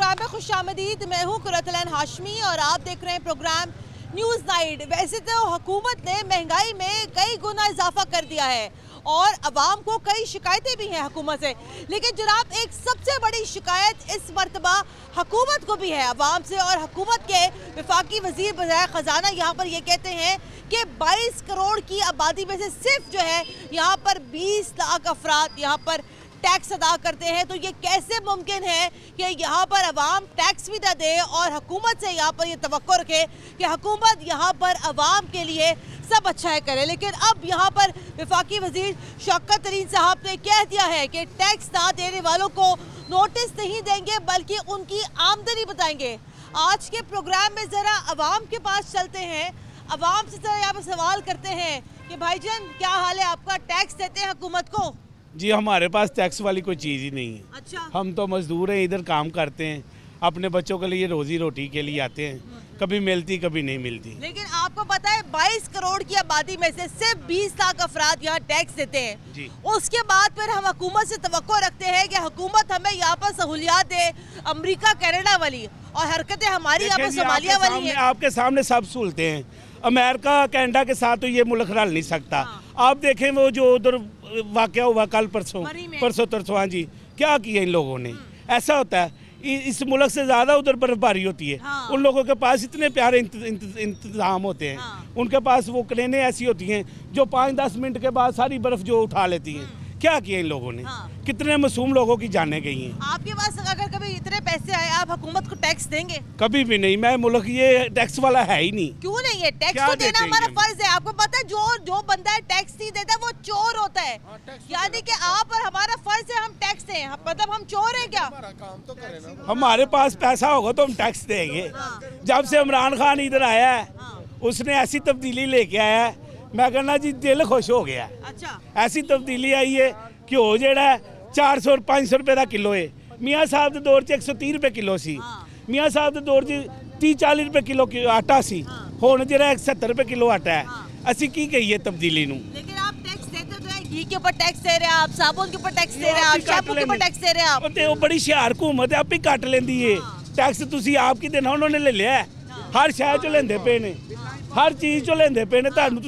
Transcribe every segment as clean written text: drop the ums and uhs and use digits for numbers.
Programme में खुशामदीद। मैं हूँ कुरतुल हाशमी और आप देख रहे हैं प्रोग्राम न्यूज़ नाइट। वैसे तो हुकूमत ने महंगाई में कई गुना इजाफा कर दिया है और अवाम को कई शिकायतें भी हैं हुकूमत से, लेकिन जनाब एक सबसे बड़ी शिकायत इस मरतबा हुकूमत को भी है अवाम से। और हुकूमत के वफाकी वजीर बज़ाए ख़जाना यहाँ पर ये कहते हैं कि 22 करोड़ की आबादी में से सिर्फ जो है यहाँ पर 20 लाख अफराद यहाँ पर टैक्स अदा करते हैं। तो ये कैसे मुमकिन है कि यहाँ पर अवाम टैक्स भी ना दे और हुकूमत से यहाँ पर ये तवक्को रखे कि हुकूमत यहाँ पर अवाम के लिए सब अच्छा है करे। लेकिन अब यहाँ पर वफाकी वजीर शौकत तरीन साहब ने कह दिया है कि टैक्स ना देने वालों को नोटिस नहीं देंगे बल्कि उनकी आमदनी बताएंगे। आज के प्रोग्राम में ज़रा अवाम के पास चलते हैं, अवाम से ज़रा यहाँ पर सवाल करते हैं कि भाईजान क्या हाल है आपका, टैक्स देते हैं हुकूमत को? जी हमारे पास टैक्स वाली कोई चीज़ ही नहीं है। अच्छा। हम तो मजदूर हैं, इधर काम करते हैं, अपने बच्चों के लिए रोजी रोटी के लिए आते हैं, कभी मिलती कभी नहीं मिलती। लेकिन आपको पता है 22 करोड़ की आबादी में से सिर्फ 20 लाख अफराद यहाँ टैक्स देते हैं जी। उसके बाद फिर हम हुकूमत से तवक्को रखते हैं कि हुकूमत हमें यहाँ पर सहूलियात दे, अमेरिका कनाडा वाली, और हरकतें हमारी यहाँ पर सोमालिया वाली है। आपके सामने सब सहूलतें हैं। अमेरिका कनाडा के साथ तो ये मुल्क रल नहीं सकता। आप देखें वो जो उधर वाक़या हुआ कल परसों तरसों, हाँ जी, क्या किया इन लोगों ने। ऐसा होता है इस मुल्क से ज़्यादा उधर बर्फबारी होती है। हाँ। उन लोगों के पास इतने प्यारे इंतज़ाम होते हैं। हाँ। उनके पास वो क्रेनें ऐसी होती हैं जो 5-10 मिनट के बाद सारी बर्फ़ जो उठा लेती हैं। क्या किया इन लोगों ने। हाँ। कितने मासूम लोगों की जानें गई हैं। आपके पास अगर कभी इतने पैसे आए आप हुकूमत को टैक्स देंगे? कभी भी नहीं। मैं मुल्क ये टैक्स वाला है ही नहीं। क्यों नहीं है? टैक्स तो देना हमारा फर्ज है। आपको पता है जो बंदा है टैक्स नहीं देता वो चोर होता है। यानी कि आप और हमारा फर्ज है हम टैक्स दें। मतलब हम चोर हैं क्या? काम तो करें ना। हमारे पास पैसा होगा तो हम टैक्स देंगे। जब से इमरान खान इधर आया है उसने ऐसी तब्दीली लेके आया है, मैं कहना जी दिल खुश हो गया। अच्छा। ऐसी तब्दीली आई है कि हो जेड़ा 400 और 500 रुपए का किलो है। मियाँ साहब के दौर 130 रुपए किलो सी। मियाँ साहब के दौर 30-40 रुपए किलो आटा सी। हुण जेड़ा 70 रुपए किलो आटा है। असी की कहिए तब्दीली नूं। लेकिन आप टैक्स देते तो है, घी के ऊपर टैक्स दे रहे हैं आप, साबुन के ऊपर टैक्स दे रहे हैं आप, शैम्पू के ऊपर टैक्स दे रहे हैं आप। ते वो बड़ी शयार हुकूमत है, आप ही कट लेंदी है टैक्स। तुसी आप की देना, उन्होंने ले लिया है। हर शहर चो लेंदे पे ने, हर चीज़ चो लेंदे पे ने। तुहानू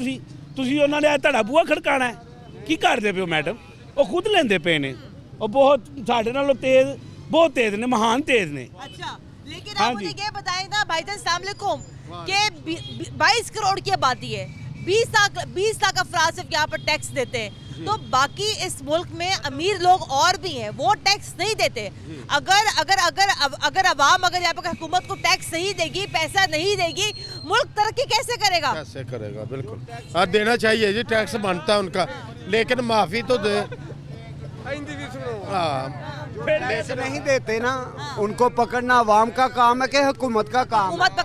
तुसी उन्होंने तुहाडा बूहा खड़काना है। की करदे पे हो मैडम? वो खुद लेंदे पे ने। और बहुत साढ़े नालों तेज, बहुत तेज ने, महान तेज ने। अच्छा। लेकिन आप मुझे ये बताएं ना भाईजान, अस्सलाम वालेकुम, कि 22 करोड़ की आबादी है, 20 लाख अफराद सिर्फ यहाँ पर टैक्स देते हैं। तो बाकी इस मुल्क में अमीर लोग और भी हैं, वो टैक्स नहीं देते। अगर अगर अगर अगर अवाम अगर यहाँ पर हुकूमत को टैक्स नहीं देगी, पैसा नहीं देगी, मुल्क तरक्की कैसे करेगा? कैसे करेगा? बिल्कुल हाँ देना चाहिए जी, टैक्स बनता है उनका, लेकिन माफी तो दे। पैसे नहीं देते ना, उनको पकड़ना अवाम का काम है कि हुकूमत का काम? हुकूमत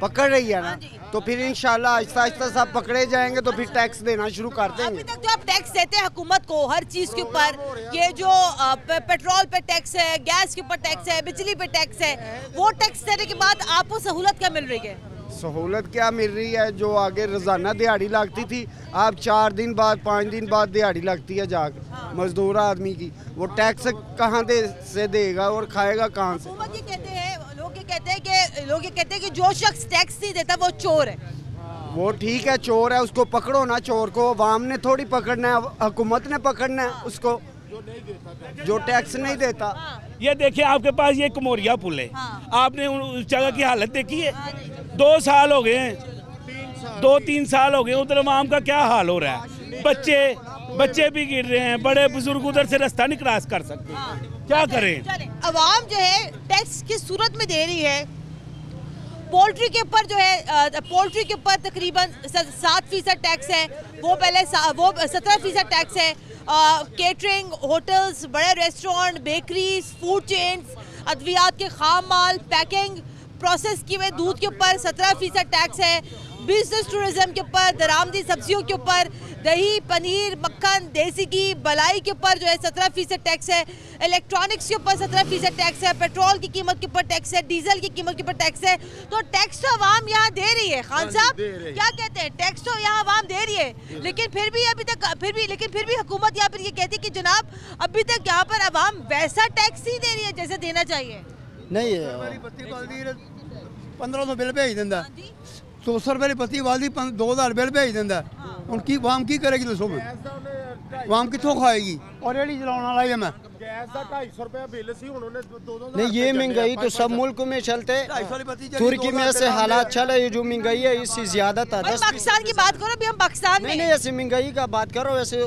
पकड़ रही है ना। तो फिर इंशाल्लाह आहिस्ता आहिस्ता सब पकड़े जाएंगे तो फिर टैक्स देना शुरू कर देंगे। अभी तक जो आप टैक्स देते हैं हुकूमत को हर चीज़ के ऊपर, ये जो पेट्रोल पे टैक्स है, गैस के ऊपर टैक्स है, बिजली पे टैक्स है, वो टैक्स देने के बाद आपको सहूलत क्या मिल रही है? सहूलत क्या मिल रही है? जो आगे रोजाना दिहाड़ी लगती थी, आप 4 दिन बाद 5 दिन बाद दिहाड़ी लगती है जाकर मजदूर आदमी की। वो टैक्स कहाँ से देगा और खाएगा कहाँ से? हुकूमत ये कहते हैं, लोग ये कहते हैं कि जो शख्स टैक्स नहीं देता वो चोर है। वो ठीक है, चोर है, उसको पकड़ो ना। चोर को अवाम ने थोड़ी पकड़ना है, हुकूमत ने पकड़ना है उसको जो टैक्स नहीं देता। ये देखिए आपके पास ये कमोरिया पुल है। आपने उस जगह की हालत देखी है? 2 साल हो गए हैं, 2-3 साल हो गए, उधर अवाम का क्या हाल हो रहा है। बच्चे भी गिर रहे हैं, बड़े बुजुर्ग उधर से रास्ता नहीं क्रॉस कर सकते। क्या करें? अवाम जो है टैक्स की सूरत में दे रही है। पोल्ट्री के ऊपर जो है, पोल्ट्री के ऊपर तकरीबन 7% टैक्स है, वो पहले 17% टैक्स है। केटरिंग, होटल्स, बड़े रेस्टोरेंट, बेकरीज, फूड चेन्स, अद्वियात के खाम माल, पैकिंग, प्रोसेस किए हुए दूध के ऊपर 17% टैक्स है। बिजनेस टूरिज्म के ऊपर, दरामदी सब्जियों के ऊपर, दही, पनीर, मक्खन, देसी घी, बलाई के ऊपर जो है 17% टैक्स है। इलेक्ट्रॉनिक्स के ऊपर 17% टैक्स है। पेट्रोल की कीमत के ऊपर टैक्स है। डीजल की कीमत के ऊपर टैक्स है। तो टैक्स तो आवाम यहाँ दे रही है। खान साहब क्या कहते हैं? टैक्स तो यहाँ आवाम दे रही है, लेकिन फिर भी हुकूमत यहाँ पर ये कहती है कि जनाब अभी तक यहाँ पर आवाम वैसा टैक्स ही दे रही है जैसे देना चाहिए। नहीं है। ਬੱਤੀ ਬਲਦੀ 1500 ਬਿੱਲ ਭੇਜ ਦਿੰਦਾ 200 ਰੁਪਏ ਦੀ ਬੱਤੀ ਬਲਦੀ 2000 ਬਿੱਲ ਭੇਜ ਦਿੰਦਾ ਹੁਣ ਕੀ ਵਾਮ ਕੀ ਕਰੇਗੀ ਦੱਸੋ ਮੈਂ वाम कितों खाएगी और रेडी चलाने वाला है मैं गैस का 250 रुपया बिल सी उन्होंने 2-2 नहीं ये महंगाई तो सब मुल्क में चलते। तुर्की में ऐसे हालात चले, ये जो महंगाई है इससे ज्यादा था। पाकिस्तान की बात करो, अभी हम पाकिस्तान में नहीं ऐसे महंगाई का बात करो। वैसे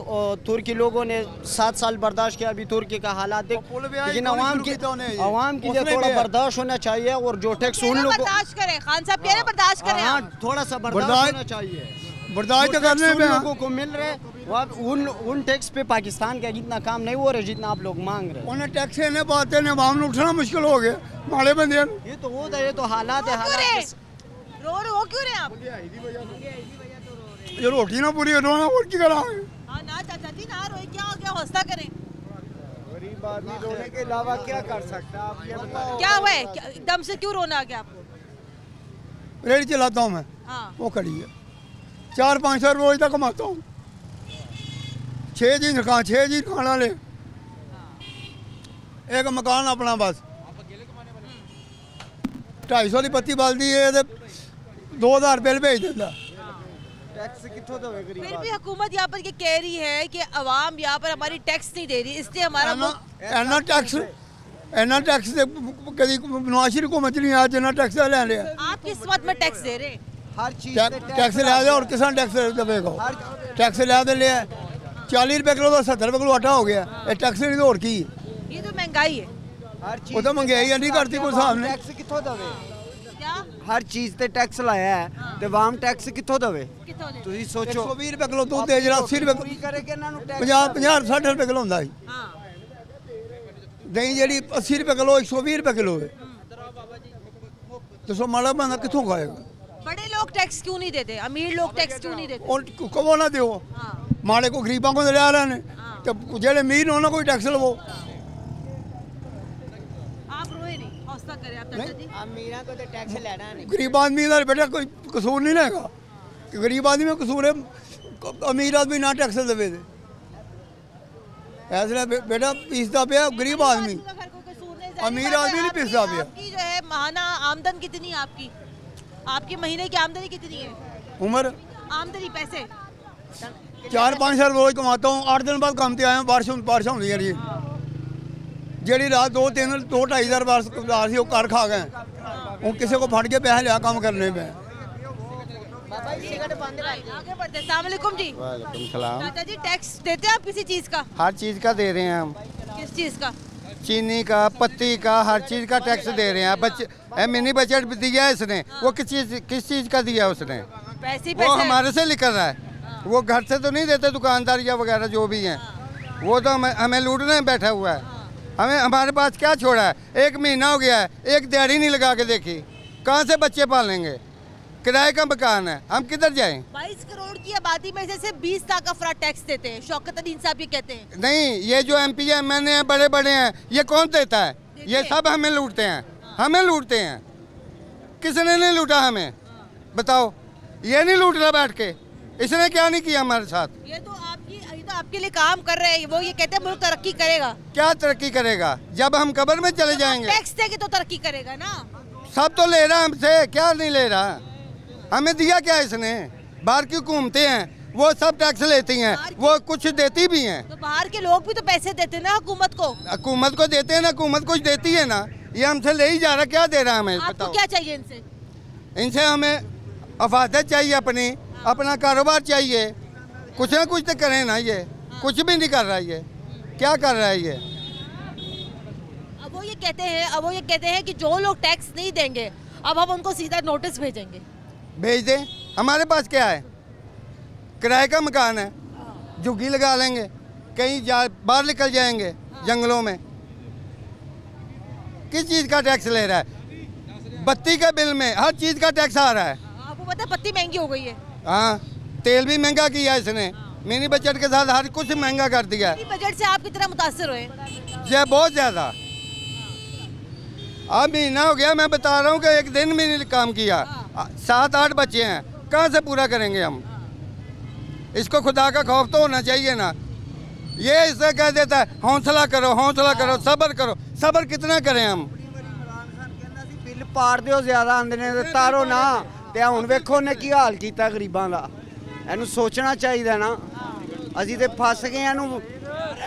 तुर्की लोगों ने 7 साल बर्दाश्त किया, अभी तुर्की का हालात देख, लेकिन अवाम के लिए थोड़ा बर्दाश्त होना चाहिए। और जो टैक्स उन लोगों बर्दाश्त करें, खान साहब कह रहे हैं बर्दाश्त करें, थोड़ा सा बर्दाश्त होना चाहिए। बर्दाश्त करने में लोगों को मिल रहे उन टैक्स पे पाकिस्तान का जितना काम नहीं हो रहा जितना आप लोग मांग रहे हैं। उन्हें टैक्स ने पाते ने आवाम ने उठना मुश्किल हो गया माड़े बंदे। ये तो होता है, ये तो हालात है। रो क्यों रहे आप? ये रोटी ना पूरी रोना और की करा। हां ना चाचा जी ना रोए, क्या हो गया, हौसला करें। गरीब आदमी रोने के अलावा क्या कर सकता है आप ये बताओ। क्या हुआ है, एकदम से क्यों रोना आ गया आपको? रेडी चलाता हूँ मैं, वो खड़ी है 4-5 रोज तक कमाता हूँ। 6 जी खाना ले, एक मकान अपना बस 250 की पत्ती बलती है 2000 बिल भेज देता। टैक्स कितों दे गरीब? फिर भी हुकूमत यहाँ पर ये कह रही है कि अवाम यहाँ पर हमारी टैक्स नहीं दे रही, इसलिए हमारा इन्ना टैक्स कभी नवाज शरीफ हुकूमत नहीं आज जिन्ना टैक्स ले लिया। आप किस मत में टैक्स दे रहे हैं? हर चीज टैक्स लिया दे और किसान टैक्स देगा। टैक्स लिया दे लिया 40 रुपए किलो तो 70 रुपए किलो आटा हो गया। ये टैक्स नहीं तो और की ये तो महंगाई है। हर चीज वो तो महंगाई नहीं करती कोई सामने। टैक्स कितों दवे? क्या हर चीज ते टैक्स लाया है ते वाम टैक्स कितों दवे? कितों दे? ਤੁਸੀਂ ਸੋਚੋ 120 रुपए किलो दूध दे जरा 80 रुपए पूरी करे कि ਇਹਨਾਂ ਨੂੰ टैक्स 50 60 रुपए किलो ਹੁੰਦਾ ਸੀ। हाँ दही ਜਿਹੜੀ 80 रुपए किलो 120 रुपए किलो है। तो माड़ा बंदा कितों खाएगा? बड़े लोग टैक्स क्यों नहीं देते, अमीर लोग टैक्स क्यों नहीं देते? और कबो ना दियो माड़े को गरीबों को लिया रहे ने तो जेड़े अमीर होना कोई टैक्स लवो। आप रोए नहीं, हौसला करें आप चाचा जी। अमीरा को तो टैक्स लेना नहीं। गरीब आदमी का बेटा कोई कसूर नहीं लेगा कि गरीब आदमी में कसूर है, अमीर आदमी ना टैक्स देवे दे ऐसा बेटा पीसता पे गरीब आदमी, अमीर आदमी नहीं पीसता पे। आपकी जो है माहाना आमदन कितनी है आपकी? आपकी महीने की आमदनी कितनी है? उम्र आमदनी पैसे 4-5 साल रोज कमाता हूँ। 8 दिन बाद काम ते आया, बारिश होंदी है जी रात 2-2-2-2.5 हज़ार बारिश सी वो घर खा गए। वो किसी को फट के पैसे लिया काम करने में। आगे बढ़ते। अस्सलाम वालेकुम जी। वालेकुम सलाम। चाचा जी टैक्स देते हैं आप किसी चीज का? हर चीज़ का दे रहे हैं हम, किस चीज का? चीनी का, पत्ती का, हर चीज़ का टैक्स दे रहे हैं। मिनी बजट दिया है इसने, वो किस चीज़ का दिया उसने? पैसे वो हमारे से निकल रहा है, वो घर से तो नहीं देते दुकानदार या वगैरह जो भी हैं, वो तो हमें लूटने में बैठा हुआ है। हमें हमारे पास क्या छोड़ा है? 1 महीना हो गया है, एक दिहाड़ी नहीं लगा के देखी। कहाँ से बच्चे पालेंगे? किराए का मकान है, हम किधर जाएं? 22 करोड़ की आबादी में से 20 लाख अफराद टैक्स देते हैं, शौकत अली साहब ये कहते हैं। नहीं, ये जो MP है, MNA हैं, बड़े बड़े हैं, ये कौन देता है? ये सब हमें लूटते हैं, हमें लूटते हैं। किसने नहीं लूटा हमें? बताओ, ये नहीं लूट रहा बैठ के, इसने क्या नहीं किया हमारे साथ? ये तो आपके लिए काम कर रहे हैं, वो ये कहते हैं मुल्क तरक्की करेगा। क्या तरक्की करेगा? जब हम कब्र में चले जाएंगे। टैक्स देके तो तरक्की करेगा ना। सब तो ले रहा हमसे, क्या नहीं ले रहा? हमें दिया क्या इसने? बाहर की हुकूमतें हैं, वो सब टैक्स लेती हैं, वो कुछ देती भी हैं। तो बाहर के लोग भी तो पैसे देते हैं ना हुकूमत को। हुकूमत को देते हैं ना, हुकूमत कुछ देती है ना, ये हमसे ले ही जा रहा, क्या दे रहा हमें? आपको बताओ। क्या चाहिए इनसे? इनसे हमें अफादत चाहिए, अपना कारोबार चाहिए, कुछ ना कुछ तो करें ना। ये कुछ भी नहीं कर रहा, ये क्या कर रहा है ये? अब वो ये कहते हैं कि जो लोग टैक्स नहीं देंगे अब हम उनको सीधा नोटिस भेजेंगे। भेज दें, हमारे पास क्या है? किराए का मकान है, झुग्गी लगा लेंगे, कहीं बाहर निकल जाएंगे जंगलों में। किस चीज़ का टैक्स ले रहा है? बत्ती के बिल में हर चीज़ का टैक्स आ रहा है। आपको पता है पत्ती महंगी हो गई है। हाँ, तेल भी महंगा किया इसने, मिनी बजट के साथ हर कुछ महंगा कर दिया है। बजट से आप कितना मुतासर हुए? ये बहुत ज़्यादा। अब महीना हो गया, मैं बता रहा हूँ कि एक दिन भी नहीं काम किया। 7-8 बच्चे हैं, कहाँ से पूरा करेंगे हम? इसको खुदा का खौफ तो होना चाहिए ना। ये इससे कह देता है हौसला करो, सब्र करो। सब्र कितना करें हम? ਬਿੱਲ ਪਾੜ ਦਿਓ ਜ਼ਿਆਦਾ ਆਉਂਦੇ ਨੇ ਤੇ ਤਾਰੋ ਨਾ ਤੇ ਹੁਣ ਵੇਖੋ ਨੇ ਕੀ ਹਾਲ ਕੀਤਾ ਗਰੀਬਾਂ ਦਾ ਇਹਨੂੰ ਸੋਚਣਾ ਚਾਹੀਦਾ ਨਾ ਅਸੀਂ ਤੇ ਫਸ ਗਏ ਇਹਨੂੰ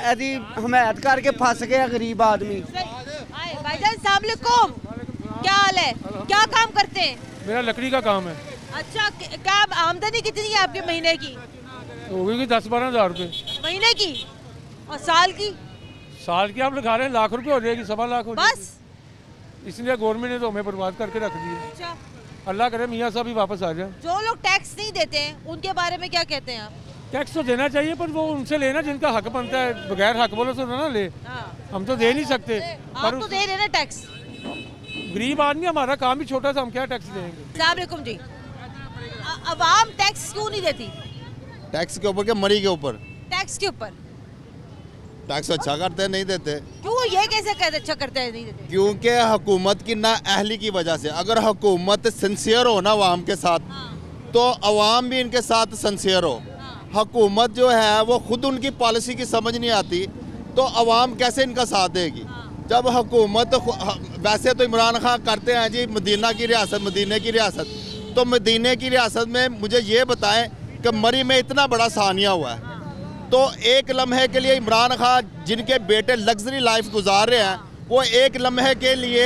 ਇਹਦੀ ਹਮਾਇਤ ਕਰਕੇ फंस गया गरीब आदमी। भाईजान अस्सलाम वालेकुम, क्या हाल है, क्या काम करते हैं? मेरा लकड़ी का काम है। अच्छा, क्या आमदनी कितनी है आपके महीने की? होगी 10-12 हज़ार रुपये महीने की, और साल की? साल की आप लिखा रहे हैं लाख रुपए हो जाएगी, 1.25 लाख हो बस, इसलिए गवर्नमेंट ने तो हमें बर्बाद करके रख दिए। अच्छा, अल्लाह करे मियाँ साहब भी वापस आ जाए। जो लोग टैक्स नहीं देते हैं उनके बारे में क्या कहते हैं आप? टैक्स तो देना चाहिए पर वो उनसे लेना जिनका हक बनता है, बगैर हक बोलो तो ना ले। हम तो दे नहीं सकते। आप तो दे रहे ना टैक्स। गरीब आदमी, हमारा काम भी छोटा सा, हम क्या टैक्स देंगे? अस्सलाम वालेकुम जी, अवाम टैक्स क्यों नहीं देती? टैक्स के ऊपर क्या, मरी के ऊपर टैक्स के ऊपर टैक्स अच्छा करते हैं, नहीं देते। क्यों, ये कैसे अच्छा करते हैं नहीं देते? क्योंकि हुकूमत की नाअहली की वजह से। अगर हुकूमत सिंसियर हो ना अवाम के साथ, तो अवाम भी इनके साथ सिंसियर हो। हुकूमत जो है वो खुद उनकी पॉलिसी की समझ नहीं आती, तो अवाम कैसे इनका साथ देगी? जब हुकूमत, वैसे तो इमरान खान करते हैं जी मदीना की रियासत, मदीने की रियासत, तो मदीने की रियासत में मुझे ये बताएं कि मरी में इतना बड़ा सानिया हुआ है, तो एक लम्हे के लिए इमरान खान जिनके बेटे लग्जरी लाइफ गुजार रहे हैं, वो एक लम्हे के लिए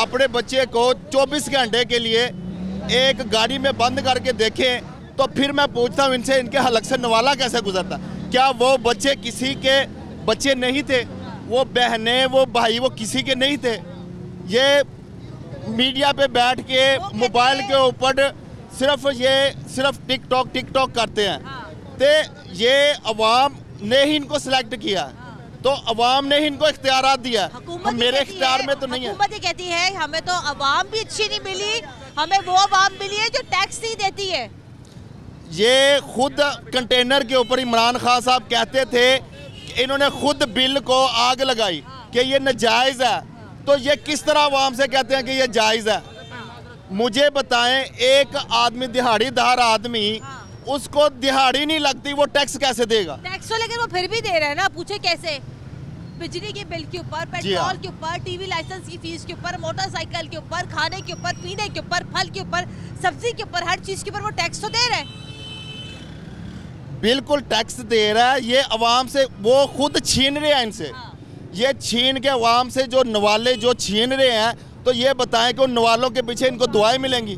अपने बच्चे को 24 घंटे के लिए एक गाड़ी में बंद करके देखें, तो फिर मैं पूछता हूँ इनसे, इनके हलक से नवाला कैसे गुजरता? क्या वो बच्चे किसी के बच्चे नहीं थे? वो बहनें, वो भाई, वो किसी के नहीं थे? ये मीडिया पे बैठ के मोबाइल के ऊपर सिर्फ टिकटॉक करते हैं। तो ये अवाम ने ही इनको सिलेक्ट किया, तो अवाम ने ही इनको इख्तियारात दिया। हम मेरे इख्तियार में तो नहीं है। हुकूमत ये कहती है हमें तो अवाम भी अच्छी नहीं मिली, हमें वो अवाम मिली है जो टैक्स नहीं देती है। ये खुद कंटेनर के ऊपर इमरान खान साहब कहते थे कि इन्होंने खुद बिल को आग लगाई कि ये नाजायज़ है, तो ये किस तरह अवाम से कहते हैं कि ये जायज़ है? मुझे बताएं, एक आदमी दिहाड़ीदार आदमी, उसको दिहाड़ी नहीं लगती, वो टैक्स कैसे देगा? टैक्स तो लेकिन वो फिर भी दे रहे हैं ना, पूछे कैसे? बिजली के बिल के ऊपर, पेट्रोल के ऊपर, टीवी लाइसेंस की फीस के ऊपर, मोटरसाइकिल के ऊपर, खाने के ऊपर, पीने के ऊपर, फल के ऊपर, सब्जी के ऊपर, हर चीज के ऊपर वो टैक्स तो दे रहे हैं। बिल्कुल टैक्स दे रहा है। ये अवाम से वो खुद छीन रहे हैं इनसे। ये छीन के अवाम से जो नवाले जो छीन रहे हैं, तो ये बताएं कि उन नवालों के पीछे इनको दुआएं मिलेंगी?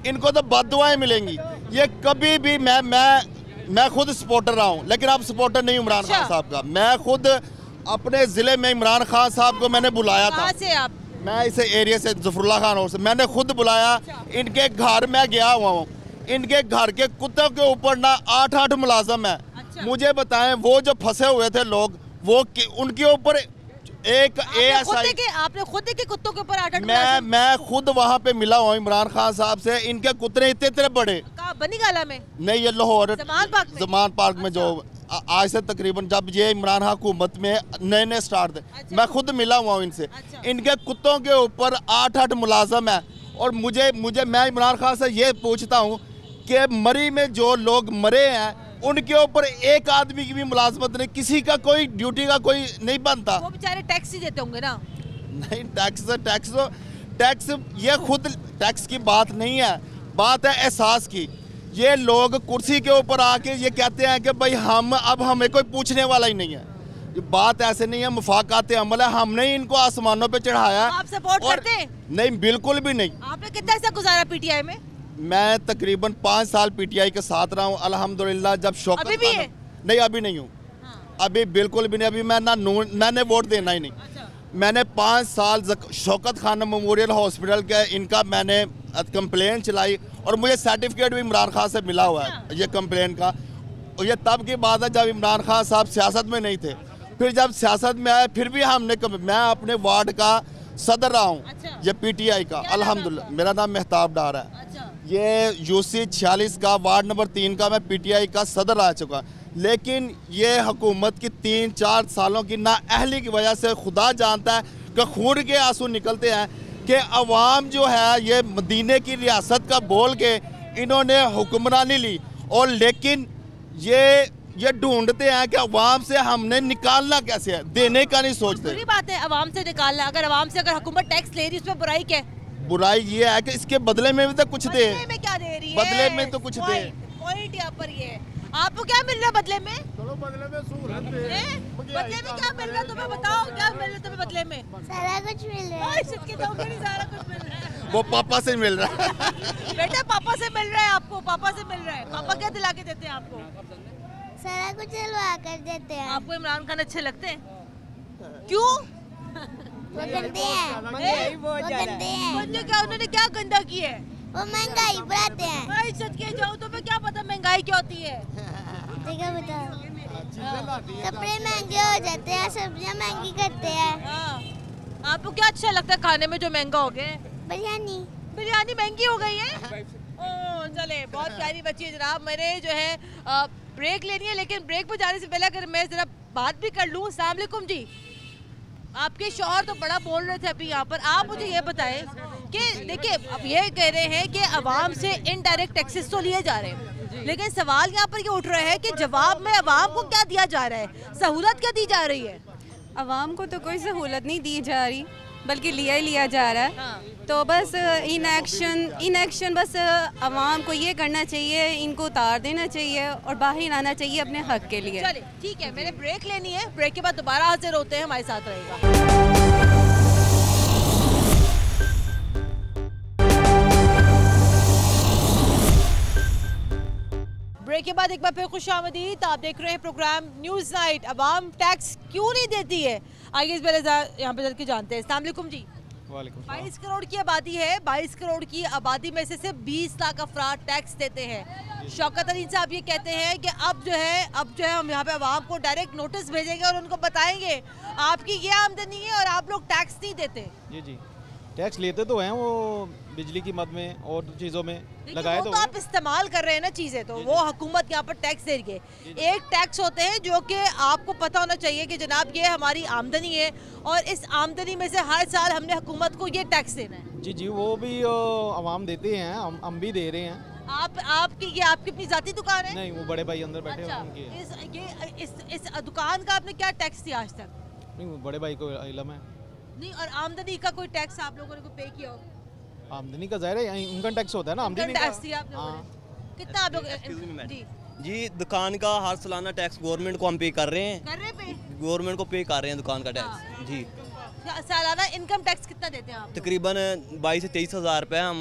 इनको तो बददुआएं मिलेंगी। ये कभी भी, मैं खुद सपोर्टर रहा हूँ, लेकिन आप सपोर्टर नहीं इमरान खान साहब का। मैं खुद अपने ज़िले में इमरान खान साहब को मैंने बुलाया था। कहाँ से आप? मैं इस एरिया से, जफरुल्लाह खान और से मैंने खुद बुलाया। इनके घर में गया हुआ हूँ, इनके घर के कुत्तों के ऊपर ना 8 मुलाजम है। मुझे बताएं, वो जो फंसे हुए थे लोग, वो उनके ऊपर एक ASI, आपने खुद के कुत्तों के ऊपर 8 मैं खुद वहाँ पे मिला हुआ इमरान खान साहब से। इनके कुत्ते इतने बड़े, बनीगाला में नहीं, ये लाहौर जमान पार्क में जो आज से तकरीबन जब ये इमरान खान हुकूमत में नए स्टार्ट थे, मैं खुद मिला हुआ हूँ इनसे। इनके कुत्तों के ऊपर 8 मुलाजम है। और मैं इमरान खान से ये पूछता हूँ कि मरी में जो लोग मरे हैं, उनके ऊपर एक आदमी की भी मुलाजमत नहीं, किसी का कोई ड्यूटी का कोई नहीं बनता। वो बेचारे टैक्स ही देते होंगे ना? नहीं, टैक्स ये खुद टैक्स की बात नहीं है, बात है एहसास की। ये लोग कुर्सी के ऊपर आके ये कहते हैं कि भाई अब हमें कोई पूछने वाला ही नहीं है। ये बात ऐसे नहीं है, मुफाकात अमल है। हमने ही इनको आसमानों पे चढ़ाया। आप सपोर्ट करते हैं? नहीं, बिल्कुल भी नहीं। आपने कितना ऐसा गुजारा पीटीआई में? मैं तकरीबन 5 साल पीटीआई के साथ रहा हूँ अल्हम्दुलिल्लाह। जब शौकत अभी भी है? नहीं, अभी नहीं हूँ। अभी बिल्कुल भी नहीं। अभी मैंने वोट देना ही नहीं। मैंने 5 साल शौकत खान मेमोरियल हॉस्पिटल के इनका मैंने कंप्लेन चलाई, और मुझे सर्टिफिकेट भी इमरान खान से मिला हुआ है ये कंप्लेन का। और ये तब की बात है जब इमरान खान साहब सियासत में नहीं थे। फिर जब सियासत में आए, फिर भी मैं अपने वार्ड का सदर रहा हूँ। ये पीटीआई का अल्हम्दुलिल्लाह। मेरा नाम मेहताब डार है। ये UC 46 का वार्ड नंबर 3 का मैं पीटीआई का सदर रह चुका। लेकिन ये हुकूमत की 3-4 सालों की नाअहली की वजह से खुदा जानता है कि खून के आंसू निकलते हैं कि अवाम जो है ये मदीने की रियासत का बोल के इन्होंने हुक्मरानी ली, और लेकिन ये ढूंढते हैं कि अवाम से हमने निकालना कैसे है, देने का नहीं सोचते। बुरी बात है अवाम से निकालना। अगर हुकूमत टैक्स ले रही है, उसमें बुराई क्या है? बुराई ये है कि इसके बदले में भी तो कुछ दे। बदले में क्या दे रही है? बदले में तो कुछ दे। पॉइंट यहाँ पर ये है। आपको क्या मिल रहा है बदले में? चलो बदले में सूरत दे। बदले में क्या मिल रहा है तुम्हें बताओ, क्या मिल रहा है तुम्हें बदले में? सारा कुछ मिल रहा है। सारा कुछ मिल रहा है। वो पापा से मिल रहा है। बेटा पापा से मिल रहा है आपको, पापा से मिल रहा है। पापा क्या दिला के देते हैं आपको? सारा कुछ दिलवा कर देते हैं। आपको इमरान खान अच्छे लगते हैं? क्यों? वो गंदे हैं, वो गंदे हैं। मुझे क्या, उन्होंने क्या गंदा किया है? वो महंगाई बढ़ाते हैं। भाई सच के जाओ, तुम्हें क्या पता महंगाई क्या होती है? ठीक है बताओ। कपड़े महंगे हो जाते हैं, सब्जियां महंगी करते हैं। हाँ। आपको क्या अच्छा लगता है खाने में जो महंगा हो गया? बिरयानी। बिरयानी महंगी हो गई है? ओ चले, बहुत प्यारी बच्ची है जनाब। मैंने जो है ब्रेक लेनी है, लेकिन ब्रेक पर जाने से पहले अगर मैं जरा बात भी कर लूँ। अस्सलाम वालेकुम जी। आपके शौहर तो बड़ा बोल रहे थे अभी यहाँ पर। आप मुझे ये बताएं कि देखिए, अब ये कह रहे हैं कि अवाम से इनडायरेक्ट टैक्सेस तो लिए जा रहे हैं, लेकिन सवाल यहाँ पर ये उठ रहा है कि जवाब में अवाम को क्या दिया जा रहा है? सहूलत क्या दी जा रही है? अवाम को तो कोई सहूलत नहीं दी जा रही, बल्कि लिया ही लिया जा रहा है। हाँ। तो बस इनएक्शन बस अवाम को ये करना चाहिए, इनको उतार देना चाहिए और बाहर आना चाहिए अपने हक के लिए। चलिए ठीक है, मैंने ब्रेक लेनी है। ब्रेक के बाद दोबारा हाजिर होते हैं, हमारे साथ रहेगा। ब्रेक के बाद एक बार फिर खुशामदीद। आप देख रहे हैं प्रोग्राम न्यूज़ नाइट। अवाम टैक्स क्यों नहीं देती है, आइए इस पहले यहाँ पे चल के जानते हैं। अस्सलाम वालेकुम जी। 22 करोड़ की आबादी है। 22 करोड़ की आबादी में से सिर्फ 20 लाख अफराद टैक्स देते हैं। शौकत अली साहब ये कहते हैं कि अब जो है हम यहाँ पे अवाम को डायरेक्ट नोटिस भेजेंगे और उनको बताएंगे आपकी ये आमदनी है और आप लोग टैक्स नहीं देते। जी टैक्स लेते तो हैं, वो बिजली की मद में और चीज़ों में लगाए तो आप इस्तेमाल कर रहे हैं ना चीज़ें, तो वो हुकूमत यहाँ पर टैक्स दे रही है। एक टैक्स होते हैं जो कि आपको पता होना चाहिए कि जनाब ये हमारी आमदनी है और इस आमदनी में से हर साल हमने हुकूमत को ये टैक्स देना है। जी वो भी आवाम देते हैं, हम भी दे रहे हैं। आपकी अपनी जाती दुकान है? नहीं, वो बड़े भाई अंदर बैठे अच्छा, हैं। इस दुकान का आपने क्या टैक्स दिया आज तक? नहीं, बड़े भाई को इल्म है। नहीं, और आमदनी का कोई टैक्स आप लोगों ने को पे किया हो? आमदनी का जाहिर है इनकम टैक्स होता है ना, आमदनी का। टैक्स दिया आप लोगों ने? कितना आप लोग? जी दुकान का हर सालाना टैक्स गवर्नमेंट को हम पे कर रहे हैं। कर रहे पे? गवर्नमेंट को पे कर रहे हैं दुकान का टैक्स। जी सालाना इनकम टैक्स कितना देते हैं आप? तकरीबन 22 से 23 हज़ार रुपये हम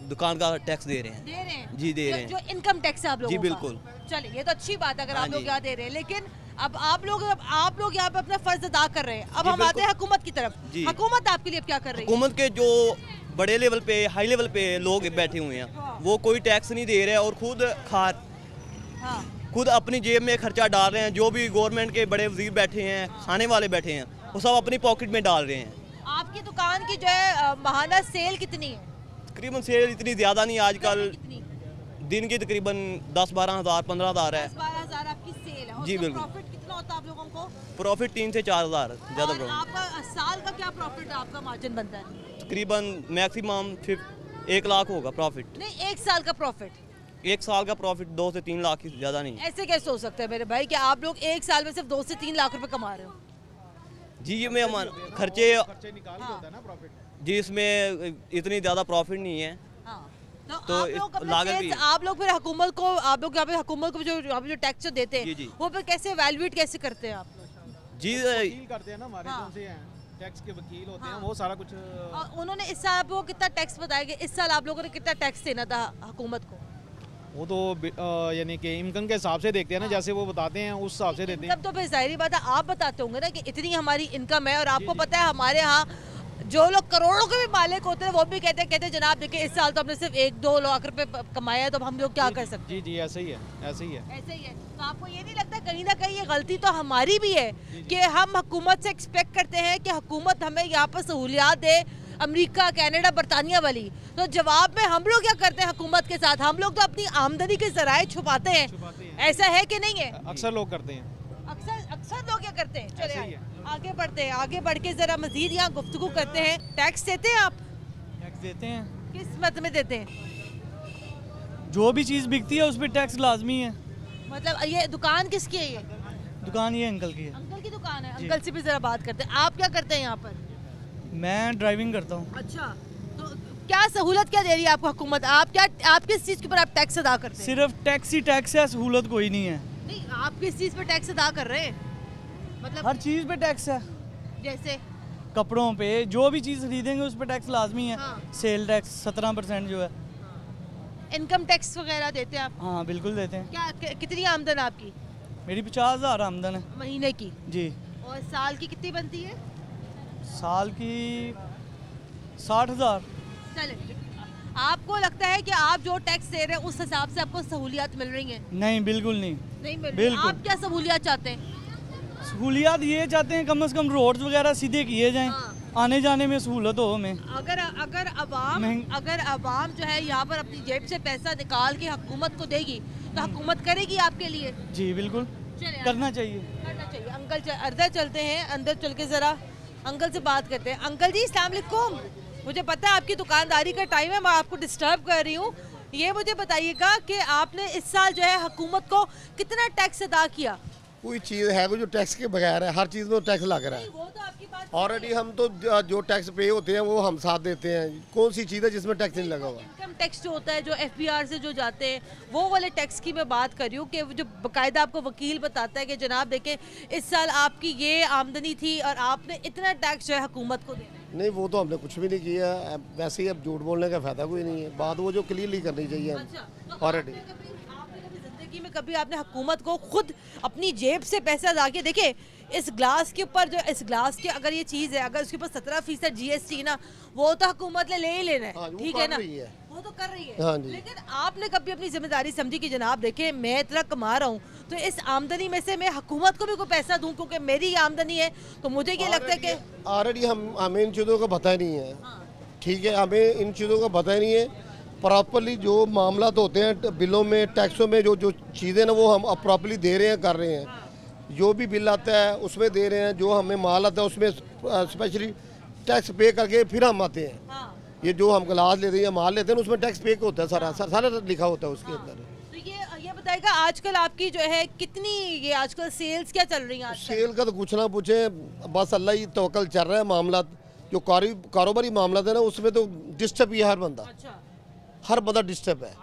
दुकान का टैक्स दे रहे हैं। दे रहे हैं? जी दे रहे हैं। जो इनकम टैक्स है आप लोगों जी का? बिल्कुल। चलिए ये तो अच्छी बात है अगर आप लोग यहाँ दे रहे हैं, लेकिन अब आप लोग यहाँ पे अपना फर्ज अदा कर रहे हैं। अब हम आते हैं हुकूमत की तरफ। हुकूमत आपके लिए क्या कर रही है? हुकूमत के जो बड़े लेवल पे, हाई लेवल पे लोग बैठे हुए हैं, वो कोई टैक्स नहीं दे रहे और खुद अपनी जेब में खर्चा डाल रहे हैं। जो भी गवर्नमेंट के बड़े वजीर बैठे हैं, खाने वाले बैठे हैं, वो सब अपनी पॉकेट में डाल रहे हैं। आपकी दुकान की जो है माहाना सेल कितनी है? तकरीबन सेल इतनी ज़्यादा नहीं आजकल, दिन की तकरीबन 10-12 हज़ार 15 हज़ार है। 10-12 हज़ार आपकी सेल है। जी बिल्कुल। प्रॉफिट कितना होता है आप लोगों को? प्रॉफिट 3 से 4 हज़ार ज़्यादा प्रॉफिट। आपका साल का क्या प्रॉफिट है, आपका मार्जिन बनता है? तकरीबन मैक्सिमम 1 लाख होगा प्रॉफिट। नहीं, 1 साल का प्रॉफिट? 1 साल का प्रॉफिट 2 से 3 लाख से ज़्यादा नहीं। ऐसे कैसे हो सकता है मेरे भाई कि आप लोग 1 साल में सिर्फ 2 से 3 लाख रुपए कमा रहे हो? जी ये में खर्चे निकाल के होता है ना प्रॉफिट। जी इसमें इतनी ज़्यादा प्रॉफिट नहीं है। तो आप लोग फिर हुकूमत को, आप लोग यहाँ पे हुकूमत को जो टैक्स देते हैं वो फिर कैसे एवेल्युएट कैसे करते हैं आप लोग? जी वकील करते हैं ना हमारे, जो से टैक्स के वकील होते हैं, वो सारा कुछ। उन्होंने इस साल आपको कितना टैक्स बताया कि इस साल आप लोगों ने कितना टैक्स देना था हुकूमत को? वो तो यानी कि इनकम के हिसाब से देखते हैं ना, जैसे वो बताते हैं उस हिसाब से देते हैं। तब तो फिर जाहिर बात है आप बताते होंगे ना कि इतनी हमारी इनकम है, और आपको पता है हमारे यहाँ जो लोग करोड़ों के भी मालिक होते हैं वो भी कहते हैं जनाब देखिए इस साल तो हमने सिर्फ 1-2 लाख रुपए कमाया है, तो हम लोग क्या कर सकते हैं? जी ऐसे ही है, ऐसे ही है, ऐसे ही है। तो आपको ये नहीं लगता कहीं ना कहीं ये गलती तो हमारी भी है कि हम हुकूमत से एक्सपेक्ट करते हैं कि हुकूमत हमें यहाँ पर सहूलियात दे, अमेरिका, कनाडा, बरतानिया वाली, तो जवाब में हम लोग क्या करते हैं हुकूमत के साथ? हम लोग तो अपनी आमदनी के जराए छुपाते हैं। ऐसा है कि नहीं है? अक्सर लोग करते हैं। अक्सर लोग क्या करते हैं? चलिए आगे बढ़ते हैं, आगे बढ़ के जरा मजीद यहाँ गुफ्तगू करते हैं। टैक्स देते हैं आप? टैक्स देते हैं। किस मत में देते हैं? जो भी चीज़ बिकती है उस पर टैक्स लाजमी है। मतलब ये दुकान किसकी है? ये दुकान ये अंकल की है। अंकल की दुकान है। अंकल से भी जरा बात करते हैं। आप क्या करते हैं यहाँ पर? मैं ड्राइविंग करता हूँ। अच्छा, तो क्या सहूलत क्या दे रही है आपको हुकूमत? आप किस चीज़ के ऊपर आप टैक्स अदा करते हैं? सिर्फ टैक्स ही टैक्स है, सहूलत कोई नहीं है। नहीं, आप किस चीज़ पे टैक्स अदा कर रहे हैं? मतलब हर चीज़ पे टैक्स है, जैसे कपड़ों पे जो भी चीज़ खरीदेंगे उस पर टैक्स लाजमी है। हाँ। सेल टैक्स 17% जो है। इनकम टैक्स वगैरह देते हैं आप? हाँ बिल्कुल देते हैं। कितनी आमदन आपकी? मेरी 50,000 आमदन है महीने की। जी। और साल की कितनी बनती है? साल की 60,000। चले, आपको लगता है कि आप जो टैक्स दे रहे हैं उस हिसाब से आपको सहूलियत मिल रही है? नहीं बिल्कुल नहीं। नहीं मिल रही। आप क्या सहूलियत चाहते हैं? सहूलियत ये चाहते हैं कम से कम रोड्स वगैरह सीधे किए जाएं। आने जाने में सहूलत हो हमें। अगर अवाम जो है यहाँ पर अपनी जेब से पैसा निकाल के हुकूमत को देगी तो हुकूमत करेगी आपके लिए? जी बिल्कुल करना चाहिए। अंकल अंदर चलते हैं, अंदर चल के ज़रा अंकल से बात करते हैं। अंकल जी अस्सलाम वालेकुम, मुझे पता है आपकी दुकानदारी का टाइम है, मैं आपको डिस्टर्ब कर रही हूँ। ये मुझे बताइएगा कि आपने इस साल जो है हुकूमत को कितना टैक्स अदा किया? कोई चीज़ है जो टैक्स के बगैर है? हर चीज़ में टैक्स लग रहा है। ऑलरेडी हम तो जो टैक्स पे होते हैं वो हम साथ देते हैं। कौन सी चीज़ है जिसमें टैक्स नहीं लगा हुआ? इनकम टैक्स जो होता है, जो FBR से जो जाते हैं, वो वाले टैक्स की मैं बात कर रही हूँ कि जो बाकायदा आपको वकील बताता है कि जनाब देखें इस साल आपकी ये आमदनी थी और आपने इतना टैक्स जो है हुकूमत को देना। नहीं, वो तो हमने कुछ भी नहीं किया। वैसे ही अब झूठ बोलने का फायदा कोई नहीं है। बात वो जो क्लियरली करनी चाहिए ऑलरेडी। जिंदगी में कभी आपने हुकूमत को खुद अपनी जेब से पैसे अदा किए? देखिए इस ग्लास के ऊपर, जो इस ग्लास के अगर ये चीज़ है, अगर उसके ऊपर 17% GST ना, वो तो हुकूमत ने ले ही लेना है। ठीक है ना, वो तो कर रही है। लेकिन आपने कभी अपनी जिम्मेदारी समझी कि जनाब देखे मैं इतना कमा रहा हूँ तो इस आमदनी में से मैं हुकूमत को भी कोई पैसा दूँ क्योंकि मेरी आमदनी है? तो मुझे ये लगता है कि ऑलरेडी हमें इन चीज़ों का पता ही नहीं है। ठीक है, हमें इन चीज़ों का पता ही नहीं है। प्रॉपरली जो मामला होते हैं बिलों में, टैक्सों में, जो चीज़ें ना वो हम प्रॉपरली दे रहे हैं, कर रहे हैं। जो भी बिल आता है उसमें दे रहे हैं, जो हमें माल आता है उसमें स्पेशली टैक्स पे करके फिर हम आते हैं। ये जो हम गिलास लेते हैं या माल लेते हैं उसमें टैक्स पे होता है, सारा लिखा होता है उसके अंदर। तो ये बताएगा आजकल आपकी जो है कितनी, ये आजकल सेल्स क्या चल रही है? सेल का तो कुछ ना पूछे, बस अल्लाह ही तवक्कल चल रहा है। मामला जो कारोबारी मामला है ना उसमें तो डिस्टर्ब ही है हर बंदा। हर बंदा डिस्टर्ब है।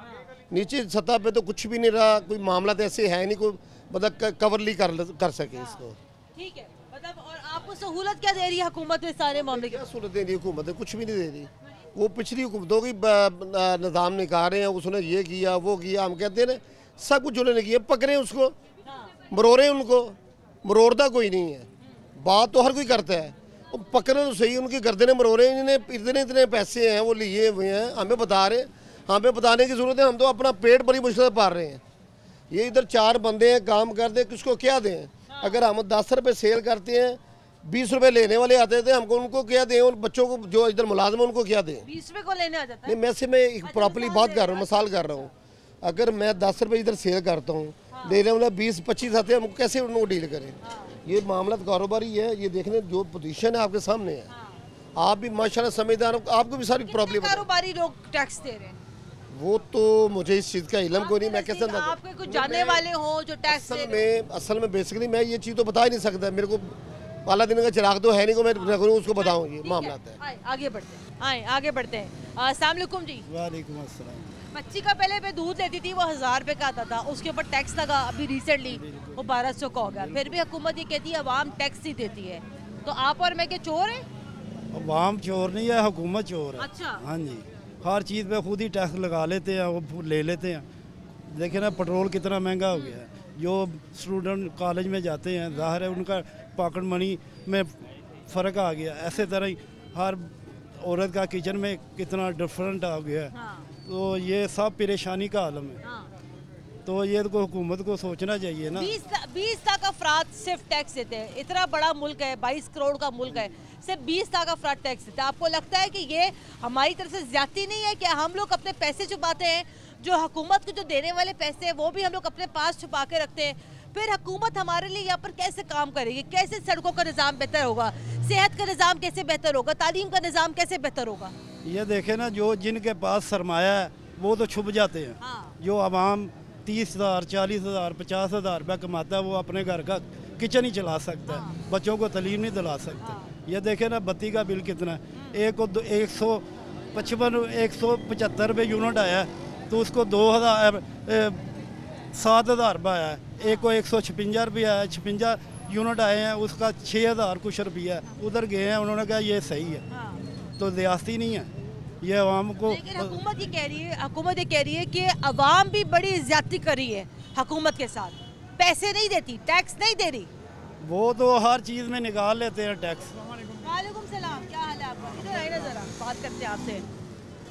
नीचे सतह पे तो कुछ भी नहीं रहा, कोई मामला तो ऐसे है नहीं कोई मतलब कवरली कर सके इसको। ठीक है, मतलब और आपको सहूलत क्या दे रही है हुकूमत में सारे मामले? क्या सहूलत दे रही है हुकूमत? कुछ भी नहीं दे रही। वो पिछली हुकूमतों की निज़ाम निकाल रहे हैं, उसने ये किया वो किया। हम कहते हैं ना सब कुछ उन्होंने किया, पकड़े उसको, मरोड़े उनको, मरोड़ता कोई नहीं है। बात तो हर कोई करता है, पकड़े तो सही, उनकी गर्दनें मरोड़े। इन्हें इतने पैसे हैं वो लिए हुए हैं, हमें बता रहे, हमें बताने की ज़रूरत है। हम तो अपना पेट बड़ी मुश्किल से पाल रहे हैं। ये इधर 4 बंदे हैं, काम करते, किसको क्या दें? अगर हम 10 रुपये सेल करते हैं, 20 रुपये लेने वाले आते थे, हमको उनको क्या दें? उन बच्चों को जो इधर मुलाजिम है उनको क्या दें? 20 रुपये को लेने आ जाता है? नहीं, मैं एक प्रॉपरली बात कर रहा हूँ, मिसाल कर रहा हूँ। अगर मैं 10 रुपये इधर सेल करता हूँ, लेने वाला 20-25 आते हैं, हमको कैसे उनको डील करें? ये मामला कारोबारी है। ये देखने जो पोजीशन है आपके सामने है, आप भी माशाल्लाह समझदार हो, आपको भी सारी प्रॉब्लम। कारोबारी लोग टैक्स दे रहे हैं? वो तो मुझे इस चीज़ का इल्म कोई नहीं। मैं कैसे आपके कुछ जानने वाले हो जो टैक्स दे रहे हैं? असल में बेसिकली मैं ये चीज़ तो बता ही नहीं सकता। मेरे को वाला दिन का चिराग तो है नहीं को मैं उसको बताऊँ। ये मामला है। आगे बढ़ते हैं, आगे बढ़ते हैं। अस्सलाम वालेकुम जी। वालेकुम अस्सलाम। बच्ची का पहले मैं दूध लेती थी वो 1000 रुपये का आता था, उसके ऊपर टैक्स लगा, अभी रिसेंटली वो 1200 का हो गया। फिर भी हुकूमत ये कहती है अवाम टैक्स ही देती है। तो आप और मैं क्या चोर हैं? अवाम चोर नहीं है, हुकूमत चोर है। अच्छा। हाँ जी, हर चीज़ पे खुद ही टैक्स लगा लेते हैं, वो ले लेते हैं। देखे ना पेट्रोल कितना महंगा हो गया है। जो स्टूडेंट कॉलेज में जाते हैं, ज़ाहिर है उनका पॉकेट मनी में फ़र्क आ गया। ऐसे तरह ही हर औरत का किचन में कितना डिफरेंट आ गया है। हाँ। तो ये सब परेशानी का आलम है। हाँ। तो ये तो हुकूमत को सोचना चाहिए ना। 20 लाख अफराद सिर्फ टैक्स देते हैं। इतना बड़ा मुल्क है, 22 करोड़ का मुल्क है, सिर्फ 20 लाख अफराद टैक्स देते हैं। आपको लगता है कि ये हमारी तरफ से ज्यादती नहीं है कि हम लोग अपने पैसे छुपाते हैं? जो हुकूमत को जो देने वाले पैसे हैं वो भी हम लोग अपने पास छुपा के रखते हैं। फिर हुकूमत हमारे लिए यहाँ पर कैसे काम करेगी? कैसे सड़कों का निज़ाम बेहतर होगा? सेहत का निज़ाम कैसे बेहतर होगा? तालीम का निज़ाम कैसे बेहतर होगा? ये देखे ना, जो जिनके पास सरमाया है वो तो छुप जाते हैं। हाँ। जो आवाम 30,000, 40,000, 50,000 रुपये कमाता है वो अपने घर का किचन ही चला सकता है। हाँ। बच्चों को तालीम नहीं दिला सकता। हाँ। ये देखे ना, बत्ती का बिल कितना है। 100 175 रुपये यूनिट आया तो उसको 2000 7,000 रुपये आया, एक को 156 रुपये आया, 56 यूनिट आए हैं उसका 6,000 कुछ रुपया। उधर गए हैं उन्होंने कहा ये सही है, तो रियासती नहीं है ये अवाम को। लेकिन हुकूमत ये कह रही है कि अवाम भी बड़ी ज्यादती कर रही है हुकूमत के साथ, पैसे नहीं देती, टैक्स नहीं दे रही। वो तो हर चीज़ में निकाल लेते हैं टैक्स। वालेकुम सलाम, क्या हाल है आपका? इधर आइए ना जरा, बात करते हैं आपसे।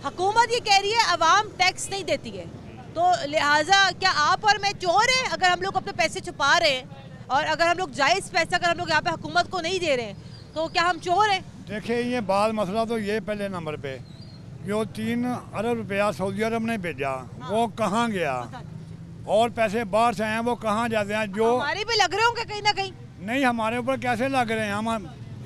हुकूमत ये कह रही है अवाम टैक्स नहीं देती है, तो लिहाजा क्या आप और मैं चोर हैं अगर हम लोग अपने पैसे छुपा रहे हैं, और अगर हम लोग जायज़ पैसा अगर हम लोग यहाँ पे हुकूमत को नहीं दे रहे हैं तो क्या हम चोर हैं? देखिए ये बात मसला तो ये पहले नंबर पे, जो 3 अरब रुपया सऊदी अरब ने भेजा वो कहाँ गया, और पैसे बाहर से आए वो कहाँ जाते हैं? जो हमारे भी लग रहे होंगे कहीं ना कहीं। नहीं, हमारे ऊपर कैसे लग रहे हैं? हम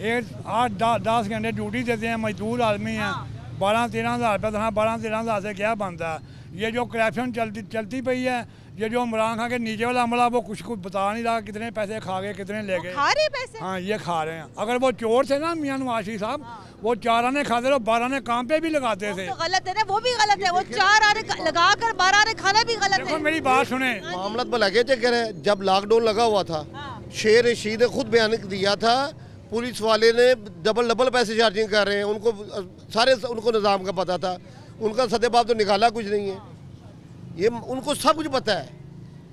8-10 घंटे ड्यूटी देते हैं, मजदूर आदमी हैं, 12-13 हज़ार रुपये, 12-13 हज़ार से क्या बनता है? ये जो करप्शन चलती पई है, ये जो इमरान खान के नीचे वाला अमला वो कुछ बता नहीं रहा कितने पैसे खा गए कितने ले गए। खा रहे पैसे? हाँ ये खा रहे हैं। अगर वो चोर थे ना मियां नवाज शरीफ साहब, वो 4 आने खाते थे, 12 आने काम पे भी लगाते थे। तो गलत है ना, वो भी गलत है, वो 4 आने लगा कर 12 आने खाना भी गलत है। मेरी बात सुने, मामला भला के चक्कर है, जब लॉकडाउन लगा हुआ था शेर रशीद ने खुद बयान दिया था, पुलिस वाले ने डबल पैसे चार्जिंग कर रहे हैं, उनको सारे उनको निज़ाम का पता था, उनका सदेबाब तो निकाला कुछ नहीं है, ये उनको सब कुछ पता है,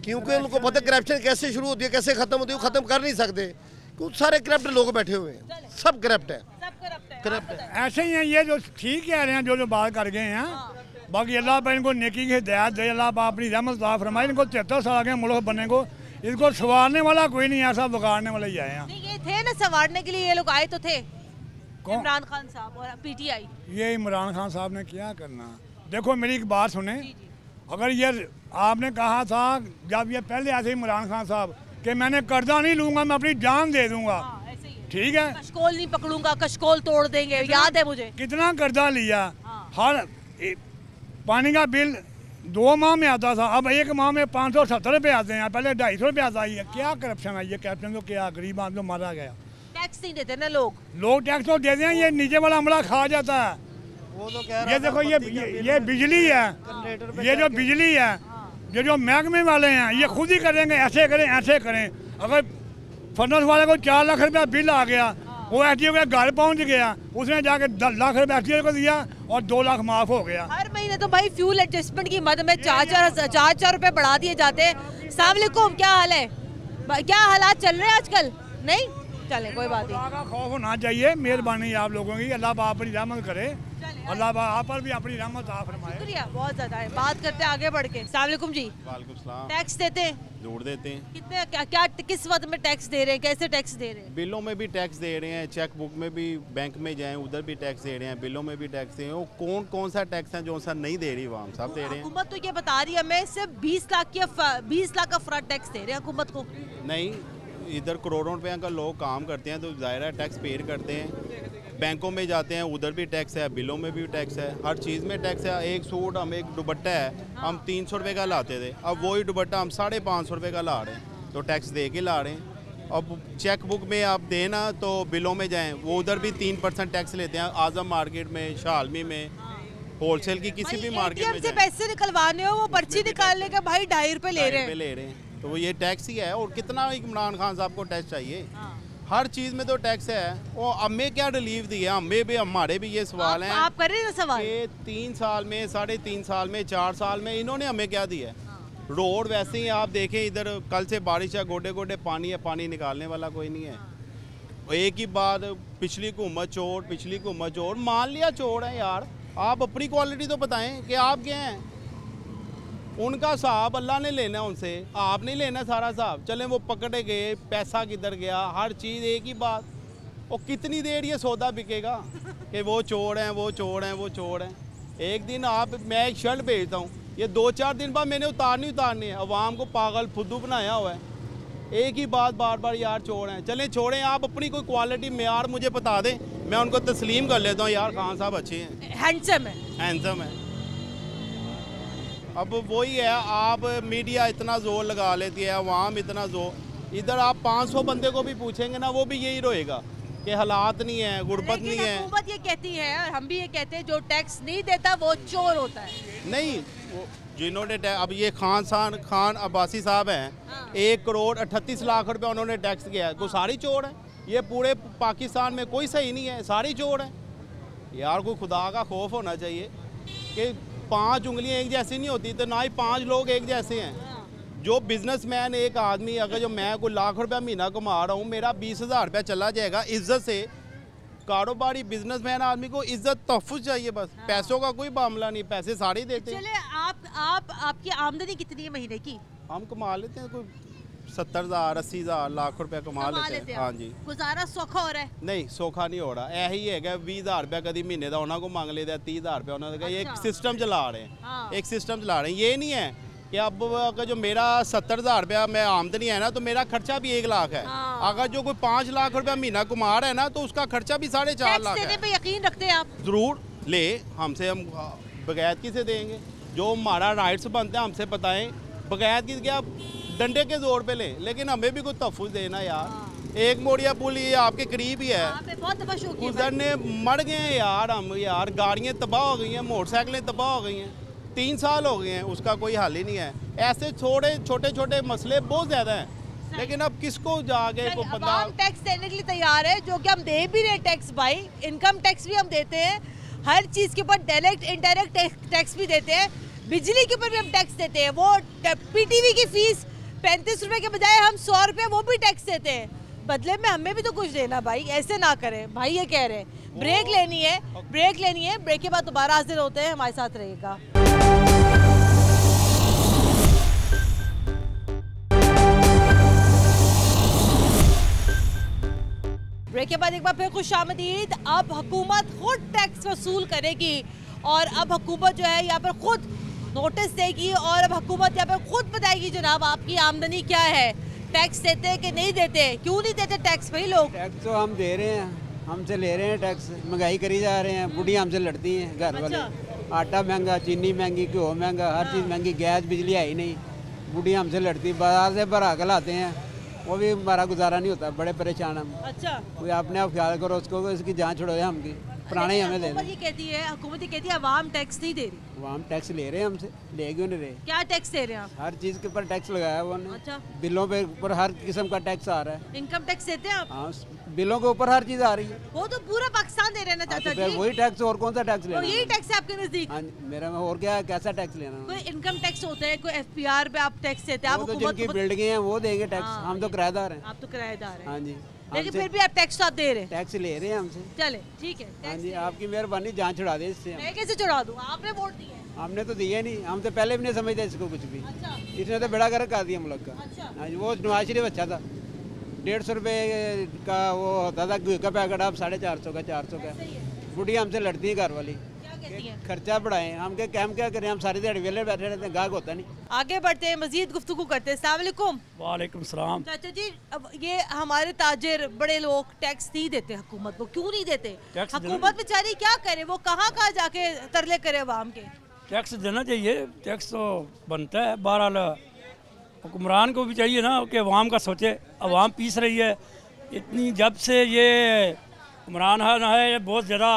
क्योंकि उनको पता करप्शन कैसे शुरू होती है कैसे ख़त्म होती है, वो ख़त्म कर नहीं सकते क्योंकि सारे करप्ट लोग बैठे हुए हैं, सब करप्ट है, करप्ट है। ऐसे ही हैं ये जो ठीक कह रहे हैं, जो बात कर गए हैं। बाकी अल्लाह पर इनको नेकी की हिदायत दे, अल्लाह पाक अपनी रहमत अता फरमाए। इनको 73 साल के मुल्क बनने को, इनको संवारने वाला कोई नहीं है, सब बिगाड़ने वाले ही आए हैं। ये थे ना संवारने के लिए, ये लोग आए तो थे, इमरान खान साहब और पीटीआई। ये इमरान खान साहब ने क्या करना? देखो मेरी एक बात सुने, अगर ये आपने कहा था जब ये पहले आए थे इमरान खान साहब कि मैंने कर्जा नहीं लूंगा, मैं अपनी जान दे दूंगा, ठीक है, कशकोल नहीं पकड़ूंगा, कशकोल तोड़ देंगे, याद है मुझे। कितना कर्जा लिया, हर पानी का बिल 2 माह में आता था, अब 1 माह में 570 रुपये आते हैं, पहले 250 रुपये आता है। क्या करप्शन है ये? करप्शन तो क्या, गरीब आदमी तो मारा गया। टैक्स नहीं देते ना लोग टैक्स तो देते हैं, ये नीचे वाला अमला खा जाता है। वो तो कह रहा ये देखो ये बिजली है, ये जो बिजली है, ये जो महकमे वाले हैं ये खुद ही करेंगे, ऐसे करें ऐसे करें। अगर फर्नेस वाले को 4 लाख रुपया बिल आ गया, वो एसडीओ के घर पहुंच गया, उसने जाके 10 लाख रुपया एसडीओ को दिया और 2 लाख माफ हो गया। हर महीने तो भाई फ्यूल एडजस्टमेंट की मद में 4-4 रुपए बढ़ा दिए जाते हैं। सलाम, क्या हाल है? क्या हालात चल रहे हैं आजकल? नहीं चले, कोई बात नहीं, का खौफ होना चाहिए। मेहरबानी आप लोगों की, अल्लाह पाक अपनी रहमत करे, अल्लाह पाक आप पर भी अपनी रहमत आ फरमाए। शुक्रिया बहुत ज्यादा है। बात करते हैं आगे बढ़ के। सलाम जी। वालेकुम सलाम। टैक्स देते हैं? जरूर देते हैं। कितने, क्या किस वक्त में टैक्स दे रहे हैं, कैसे टैक्स दे रहे हैं? बिलों में भी टैक्स दे रहे हैं, चेक बुक में भी, बैंक में जाएं उधर भी टैक्स दे रहे हैं, बिलों में भी टैक्स दे रहे हैं। वो कौन सा टैक्स है जो सा नहीं दे रही आवाम, सब दे रहे हैं। हुकूमत तो ये बता रही है हमें सिर्फ 20 लाख का फ्रॉड टैक्स दे रहे हैं हुकूमत को। नहीं, इधर करोड़ों रुपये का लोग काम करते हैं तो ज़ाहिर है टैक्स पेड करते हैं। बैंकों में जाते हैं उधर भी टैक्स है, बिलों में भी टैक्स है, हर चीज़ में टैक्स है। एक सूट हम, एक दुपट्टा है, हम 300 रुपये का लाते थे, अब वही दुपट्टा हम 550 रुपये का ला रहे हैं, तो टैक्स दे के ला रहे हैं। अब चेक बुक में आप देना तो बिलों में जाएं, वो उधर भी 3% टैक्स लेते हैं। आज़म मार्केट में, शालमी में, होलसेल की किसी भी मार्केट में से पैसे निकलवाने हो, वो पर्ची निकालने का भाई 2.5 रुपये ले रहे हैं, तो वो ये टैक्स ही है। और कितना इमरान खान साहब को टैक्स चाहिए? हर चीज़ में तो टैक्स है। वो हमें क्या रिलीफ दिया? हमें भी, हमारे भी ये सवाल हैं। आप कर रहे हैं सवाल? 3 साल में, 3.5 साल में, 4 साल में इन्होंने हमें क्या दिया? रोड वैसे ही आप देखें, इधर कल से बारिश है, गोडे गोडे पानी है, पानी निकालने वाला कोई नहीं है। एक ही बात, पिछली हुकूमत चोर, पिछली हुकूमत चोर, मान लिया चोर है यार, आप अपनी क्वालिटी तो बताएं कि आप क्या हैं। उनका हिसाब अल्लाह ने लेना उनसे, आप नहीं लेना सारा हिसाब। चलें वो पकड़े गए, पैसा किधर गया, हर चीज़ एक ही बात। और कितनी देर ये सौदा बिकेगा कि वो चोर हैं, वो चोर हैं, वो चोर हैं। एक दिन मैं एक शर्ट भेजता हूँ, ये 2-4 दिन बाद मैंने उतारनी है। अवाम को पागल फुद्दू बनाया हुआ है, एक ही बात बार बार, यार चोर हैं। चलें छोड़ें, आप अपनी कोई क्वालिटी मेयार मुझे बता दें, मैं उनको तस्लीम कर लेता हूँ, यार खान साहब अच्छे हैं, हैंडसम है। अब वही है, आप मीडिया इतना जोर लगा लेती है, अवाम इतना जोर, इधर आप 500 बंदे को भी पूछेंगे ना, वो भी यही रोएगा कि हालात नहीं है, गुर्बत नहीं है। हुकूमत ये कहती है और हम भी ये कहते हैं जो टैक्स नहीं देता वो चोर होता है। नहीं, जिन्होंने अब ये खान अब्बासी साहब हैं, 1 करोड़ 38 लाख रुपए उन्होंने टैक्स किया है। कोई सारी चोर है? ये पूरे पाकिस्तान में कोई सही नहीं है, सारी चोर है। यार कोई खुदा का खौफ होना चाहिए कि 5 उंगलियां एक जैसी नहीं होती, तो ना ही 5 लोग एक जैसे हैं। जो बिजनेसमैन एक आदमी, अगर जो मैं कोई लाख रुपया महीना कमा रहा हूँ, मेरा 20,000 रुपया चला जाएगा इज्जत से। कारोबारी बिजनेसमैन आदमी को इज्जत तहफ़्फ़ुज़ चाहिए बस। पैसों का कोई मामला नहीं, पैसे सारे देते हैं। चले आपकी आमदनी कितनी है महीने की? हम कमा लेते हैं कोई 70,000 80,000 लाख रुपया कमा लेते हैं। हाँ जी। गुजारा सौखा हो रहा है? नहीं, सौखा नहीं हो रहा। यही है कि 20,000 रुपया कभी महीने का उन्होंने को मांग लेता है, 30,000 रुपया उन्होंने। एक सिस्टम चला रहे हैं, एक सिस्टम चला रहे हैं। ये नहीं है कि अब अगर जो मेरा 70,000 रुपया मैं आमदनी है ना, तो मेरा खर्चा भी 1 लाख है। अगर जो कोई 5 लाख रुपया महीना कमा रहा है ना, तो उसका खर्चा भी 4.5 लाख है। पे यकीन रखते हैं आप? जरूर ले, हमसे हम बगैर किसे देंगे? जो हमारा राइट्स बनते हैं हमसे बताएं, बगैर किस क्या डंडे के जोर पे लें, लेकिन हमें भी कुछ तहफ़्फ़ुज़ देना यार। एक मोड़िया पुल ये आपके करीब ही है, गुजरने मर गए हैं यार हम। यार गाड़ियाँ तबाह हो गई हैं, मोटरसाइकिलें तबाह हो गई हैं, 3 साल हो गए हैं, उसका कोई हल ही नहीं है। ऐसे छोटे छोटे मसले बहुत ज़्यादा हैं, लेकिन अब किसको जाके को बंदा टैक्स देने के लिए तैयार है, जो कि हम दे भी रहे टैक्स भाई। इनकम टैक्स भी हम देते हैं, हर चीज़ के ऊपर डायरेक्ट इनडायरेक्ट टैक्स भी देते हैं, बिजली के ऊपर भी हम टैक्स देते हैं। वो PTV की फीस 35 रुपए के बजाय हम 100 रुपये वो भी टैक्स देते हैं। बदले में हमें भी तो कुछ देना भाई, ऐसे ना करें भाई। ये कह रहे हैं ब्रेक लेनी है, ब्रेक के बाद दोबारा हाजिर होते हैं, हमारे साथ रहेगा। ब्रेक के बाद एक बार फिर खुशामदीद। अब हुकूमत खुद टैक्स वसूल करेगी और अब हुकूमत जो है यहाँ पर खुद नोटिस देगी और अब हुकूमत यहाँ पर खुद बताएगी जनाब आपकी आमदनी क्या है, टैक्स देते हैं कि नहीं देते। क्यों नहीं देते टैक्स भाई लोग? टैक्स तो हम दे रहे हैं, हमसे ले रहे हैं टैक्स, महंगाई करी जा रहे हैं, बुढ़ियाँ हमसे लड़ती हैं घर वाले। आटा महंगा, चीनी महंगी, घ्यो महंगा, हर चीज़ महंगी, गैस बिजली है ही नहीं, बुढ़ियाँ हमसे लड़ती। बाजार से भरा कर लाते हैं, वो भी हमारा गुजारा नहीं होता, बड़े परेशान हम। अच्छा, कोई अपने आप ख्याल करो उसको, इसकी जान छोड़ो हमकी, पुराने ही हमें दे दें। ये कहती है हुकूमत, ये कहती है अवाम टैक्स नहीं दे रही। अवाम टैक्स ले रहे हैं हमसे, ले क्यों नहीं रहे? क्या टैक्स दे रहे हैं आप? हर चीज़ के ऊपर टैक्स लगाया हुआ है। अच्छा, बिलों पे ऊपर हर किस्म का टैक्स आ रहा है। इनकम टैक्स देते हैं आप? हाँ, बिलों के ऊपर हर चीज़ आ रही है। वो तो पूरा पाकिस्तान दे रहे हैं ना चाचा जी। वही टैक्स, और कौन सा टैक्स लेना? यही टैक्स है आपके नजदीक? हाँ, मेरा में और क्या, कैसा टैक्स लेना? कोई इनकम टैक्स होता है, कोई FPR पे आप टैक्स देते हैं? तो जिनकी बिल्डिंगें हैं वो देंगे टैक्स, हम तो किराएदार हैं। आप तो किराएदार हैं। हाँ जी, लेकिन फिर भी आप टैक्स तो आप दे रहे हैं। टैक्स ले रहे हैं हमसे। चले ठीक है। हाँ जी, आपकी मेहरबानी, जान छुड़ा दे इससे। मैं कैसे छुड़ा दूँ? आपने वोट दिए? हमने तो दिए नहीं, हम तो पहले भी नहीं समझते इसको कुछ भी। अच्छा। इसने तो बेड़ा गर्क कर दिया मुल्क का। अच्छा। हाँ जी, वो नवाज शरीफ अच्छा था, 150 रुपये का वो होता था घी का पैकेट, अब 450 का, 400 का। बुढ़िया हमसे लड़ती है घर वाली, खर्चा बढ़ाएं, हम क्या करें, हम सारी दिहाड़ी वेले बैठे रहते हैं, गाहक होता नहीं। आगे बढ़ते हैं, मजीद गुफ्तगू करते हैं। अस्सलाम वालेकुम। वालेकुम सलाम। चाचा जी, अब ये हमारे ताजिर बड़े लोग टैक्स नहीं देते हुकूमत को, क्यों नहीं देते? हुकूमत बेचारी क्या करे, वो कहाँ जाके तरले करे अवाम के? टैक्स देना चाहिए, टैक्स तो बनता है। बहरहाल हुक्मरान को भी चाहिए ना कि अवाम का सोचे। अवाम पीस रही है इतनी, जब से ये हुक्मरान है बहुत ज़्यादा,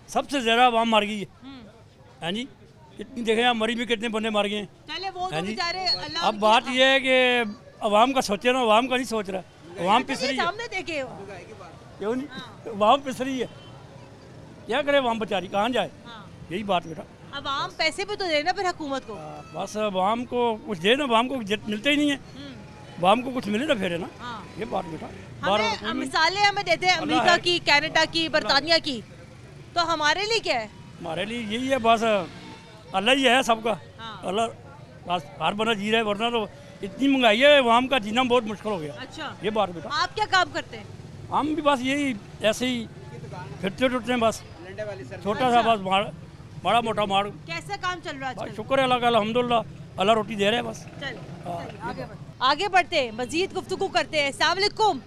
सबसे ज़्यादा अवाम मर गई है। हाँ जी, इतनी देखें आप, मरी भी कितने बंदे मर गए हैं। हाँ जी, अब बात यह है कि अवाम का सोचे ना, अवाम का नहीं सोच रहा, अवाम पिस रही है। क्यों नहीं, अवाम पिस रही है, क्या करे अवाम बेचारी, कहाँ जाए? यही बात बेटा। अवाम पैसे भी तो दे ना फिर हुकूमत को। बस अवाम को कुछ दे ना, अवाम को मिलते ही नहीं है, अवाम को कुछ मिले ना फिर है ना। ये बात बेटा। मिसालें हमें देते हैं अमेरिका की, कनाडा की, बरतानिया की, तो हमारे लिए क्या है? हमारे लिए यही है, बस अल्लाह ही है सबका। अल्लाह बस हर बंदा जी रहा है, वरना तो इतनी महंगाई है, अवाम का जीना बहुत मुश्किल हो गया। अच्छा, ये बात बेटा। आप क्या काम करते हैं? हम भी बस यही ऐसे ही फिरते टुरते हैं, बस छोटा सा, बस बड़ा मोटा मार। कैसा काम चल रहा है? शुक्र है अल्लाह का, अल्हम्दुलिल्लाह, अल्लाह रोटी दे रहे हैं बस। आगे बढ़ते हैं, मजीद गुफ्तगू करते हैं। अस्सलाम वालेकुम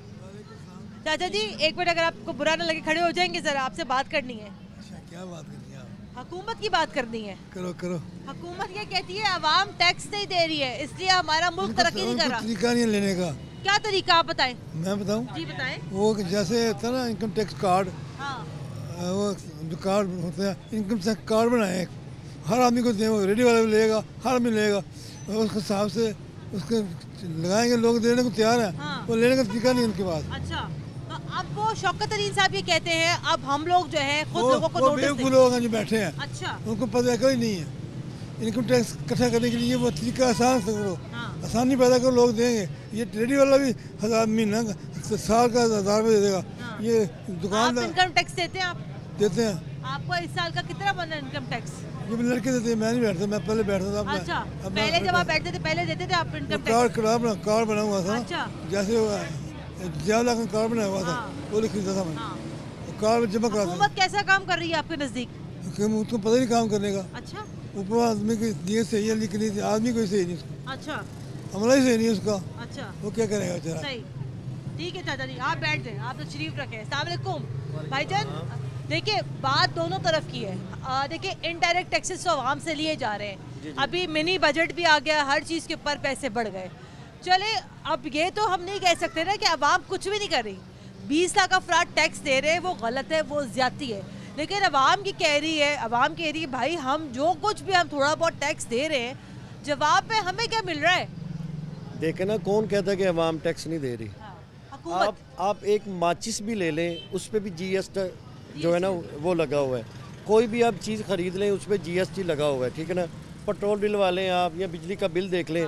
चाचा जी, एक मिनट, अगर आपको बुरा ना लगे खड़े हो जाएंगे, जरा आपसे बात करनी है। क्या बात करनी है आप? हुकूमत की बात करनी है। करो करो। हुकूमत क्या कहती है? अवाम टैक्स नहीं दे रही है, इसलिए हमारा मुल्क तरक्की नहीं कर रहा। तरीका नहीं लेने का, क्या तरीका आप बताएं? मैं बताऊं? जी बताएं। वो जैसे होता है ना इनकम टैक्स कार्ड, वो जो कार्ड होते हैं इनकम टैक्स कार्ड बनाए, हर आदमी को दें, वो रेडी वाला भी लेगा, हर आदमी लेगा, उसके हिसाब से उसके लगाएंगे, लोग देने को तैयार हैं, वो लेने का तरीका नहीं उनके पास। अच्छा, तो अब वो शौकत तरीन साहब ये कहते हैं अब हम लोग जो है खुद लोगों को नोटिस बेवकूफ लोग हैं जो बैठे हैं, अच्छा, उनको पता कोई नहीं है। इनकम टैक्स इकट्ठा करने के लिए वो तरीका आसान से करो, आसानी पैदा करो, लोग देंगे। ये रेडी वाला भी 1000 महीना साल का 1000 रुपये दे देगा। ये दुकानदार इनकम टैक्स देते हैं? आप देते हैं। आपको इस साल का कितना बना इनकम टैक्स? ये लड़के देते हैं, मैं नहीं बैठता, मैं पहले बैठता था। अच्छा, पहले जब आप बैठते थे पहले देते थे आप इनकम टैक्स? कार्ड बना हुआ था। अच्छा, जैसे ज्यादा कार्ड बना हुआ था, वो खरीदा था मैं, कार्ड जमा करा था। हुकूमत कैसा काम कर रही है आपके नजदीक? उसको पता नहीं काम करने का। अच्छा, ऊपर आदमी की नीयत सही है लेकिन आदमी कोई सही नहीं उसका। अच्छा, अमला ही सही नहीं उसका। अच्छा, वो क्या करेगा बेचारा। सही, ठीक है चाचा जी, आप बैठ जाएं, आप तो शरीफ रखें। अस्सलाम वालेकुम भाईजान, देखिए बात दोनों तरफ की है। देखिए इनडायरेक्ट टैक्सेस तो आवाम से लिए जा रहे हैं, अभी मिनी बजट भी आ गया, हर चीज़ के ऊपर पैसे बढ़ गए। चले, अब ये तो हम नहीं कह सकते ना कि आवाम कुछ भी नहीं कर रही। 20 लाख अफराद टैक्स दे रहे हैं, वो गलत है, वो ज्यादती है, लेकिन आवाम की कह रही है, आवाम कह रही है भाई हम जो कुछ भी हम थोड़ा बहुत टैक्स दे रहे हैं, जवाब में हमें क्या मिल रहा है? देखे ना, कौन कहता है कि आवाम टैक्स नहीं दे रही। आप एक माचिस भी ले लें, उस पर भी GST जो है ना वो लगा हुआ है। कोई भी आप चीज़ खरीद लें उस पर GST लगा हुआ है, ठीक है ना। पेट्रोल बिल वाले आप या बिजली का बिल देख लें,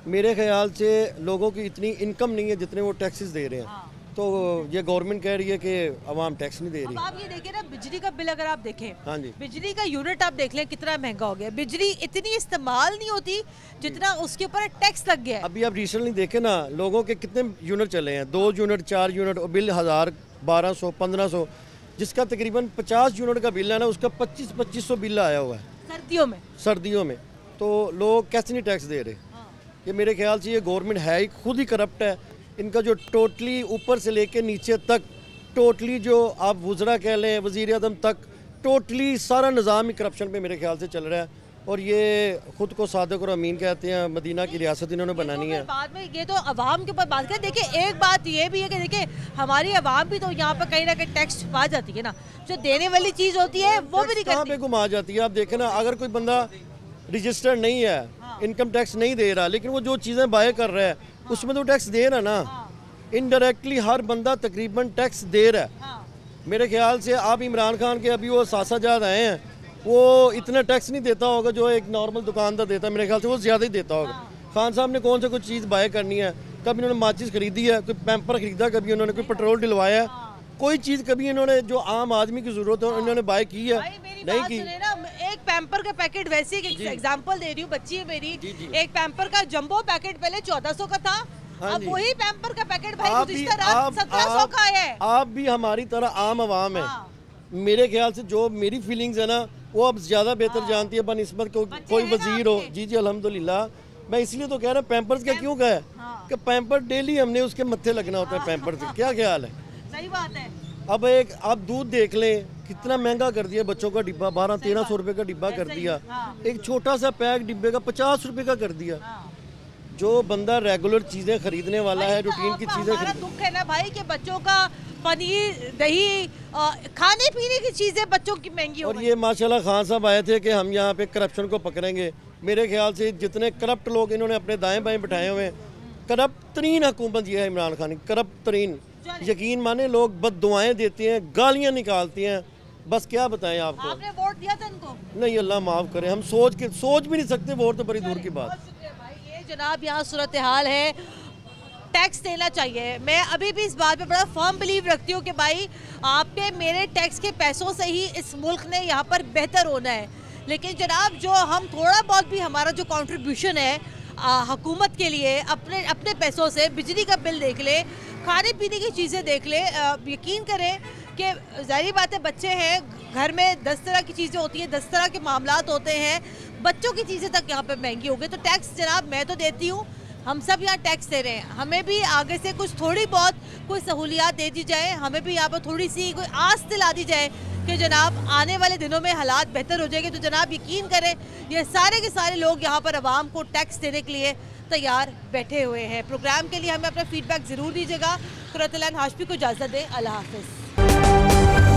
मेरे ख्याल से लोगों की इतनी इनकम नहीं है जितने वो टैक्सेस दे रहे हैं। तो ये गवर्नमेंट कह रही है कि आवाम टैक्स नहीं दे रही। अब आप ये देखें ना, बिजली का बिल अगर आप देखें, हाँ जी, बिजली का यूनिट आप देख लें कितना महंगा हो गया। बिजली इतनी इस्तेमाल नहीं होती जितना उसके ऊपर टैक्स लग गया है। अभी आप रिसेंटली देखें ना, लोगों के कितने यूनिट चले हैं, 2 यूनिट 4 यूनिट, और बिल 1000 1200 1500, जिसका तकरीबन 50 यूनिट का बिल है ना, उसका 2500 बिल आया हुआ है सर्दियों में। तो लोग कैसे नहीं टैक्स दे रहे? ये मेरे ख्याल से ये गवर्नमेंट है ही खुद ही करप्ट है। इनका जो टोटली ऊपर से लेके नीचे तक, टोटली जो आप वज़रा कह लें, वज़ीर आज़म तक, टोटली सारा निज़ाम ही करप्शन पे मेरे ख्याल से चल रहा है। और ये खुद को सादिक और अमीन कहते हैं, मदीना की रियासत इन्होंने बनानी है। बाद में ये तो अवाम के ऊपर बात करें। देखिए एक बात ये भी है कि देखिए हमारी अवाम भी तो यहाँ पर कहीं ना कहीं टैक्स छुपा जाती है ना, जो देने वाली चीज़ होती है वो भी नहीं करती। कहाँ पे घुमा जाती है? आप देखें ना, अगर कोई बंदा रजिस्टर्ड नहीं है, इनकम टैक्स नहीं दे रहा, लेकिन वो जो चीज़ें बाय कर रहा है उसमें तो टैक्स दे रहा ना। इनडायरेक्टली हर बंदा तकरीबन टैक्स दे रहा है। मेरे ख्याल से आप इमरान खान के अभी वो सासाजाद आए हैं, वो इतना टैक्स नहीं देता होगा जो एक नॉर्मल दुकानदार देता है। मेरे ख्याल से वो ज़्यादा ही देता होगा। खान साहब ने कौन सा कुछ चीज़ बाय करनी है, कभी उन्होंने माचिस खरीदी है, कोई पैम्पर खरीदा, कभी उन्होंने कोई पेट्रोल डलवाया, कोई चीज़ कभी इन्होंने जो आम आदमी की ज़रूरत है उन्होंने बाय की है? नहीं की। एक पैम्पर का पैकेट, वैसे एक एग्जांपल दे रही हूँ, बच्ची है मेरी, एक पैम्पर का जंबो पैकेट पहले 1400 का था, अब वही पैम्पर का पैकेट भाई 1700 का है। आप भी हमारी तरह आम आवाम है। मेरे ख्याल से जो मेरी फीलिंग्स है ना, वो अब ज़्यादा बेहतर जानती है बनिस्बत कोई वजीर हो। जी जी अल्हम्दुलिल्लाह। मैं इसलिए तो कह रहा हूँ पैम्पर्स का क्यों कहा है कि पैम्पर डेली हमने उसके मत्थे लगना होता है पैम्पर से। क्या ख्याल है? सही बात है। अब एक आप दूध देख लें, कितना महंगा कर दिया बच्चों का डिब्बा, 1200-1300 रुपये का डिब्बा कर दिया। एक छोटा सा पैक डिब्बे का 50 रुपये का कर दिया। जो बंदा रेगुलर चीज़ें खरीदने वाला है, रूटीन की चीज़ें खरीद, दुख है ना भाई कि बच्चों का पनीर, दही, खाने पीने की चीज़ें बच्चों की महंगी हो गई। और ये माशाल्लाह खान साहब आए थे कि हम यहाँ पे करप्शन को पकड़ेंगे। मेरे ख्याल से जितने करप्ट लोग इन्होंने अपने दाएं बाएं बिठाए हुए हैं, करप्ट तरीन हुकूमत ये है इमरान खान की, करप्ट तरीन। यकीन माने लोग बददुआएं देते हैं, गालियाँ निकालती हैं, बस क्या बताएं आपको। आपने वोट दिया था इनको? नहीं, अल्लाह माफ़ करे, हम सोच भी नहीं सकते, वोट तो बड़ी दूर की बात। ये जनाब यहाँ सूरत हाल है, टैक्स देना चाहिए। मैं अभी भी इस बात पे बड़ा फर्म बिलीव रखती हूँ कि भाई आपके मेरे टैक्स के पैसों से ही इस मुल्क ने यहाँ पर बेहतर होना है। लेकिन जनाब जो हम थोड़ा बहुत भी हमारा जो कंट्रीब्यूशन है हुकूमत के लिए, अपने पैसों से बिजली का बिल देख ले, खाने पीने की चीज़ें देख ले, यकीन करें कि ज़ाहिर बात है बच्चे हैं, घर में 10 तरह की चीज़ें होती हैं, 10 तरह के मामलात होते हैं, बच्चों की चीज़ें तक यहाँ पे महंगी हो गई। तो टैक्स जनाब मैं तो देती हूँ, हम सब यहाँ टैक्स दे रहे हैं, हमें भी आगे से कुछ थोड़ी बहुत कोई सहूलियात दे दी जाए, हमें भी यहाँ पर थोड़ी सी कोई आस दिला दी जाए कि जनाब आने वाले दिनों में हालात बेहतर हो जाएंगे। तो जनाब यकीन करें ये सारे के सारे लोग यहाँ पर आवाम को टैक्स देने के लिए तैयार बैठे हुए हैं। प्रोग्राम के लिए हमें अपना फीडबैक ज़रूर दीजिएगा। कुरतुल ऐन हाशमी को इजाज़त दें। अल्लाह हाफ़िज़।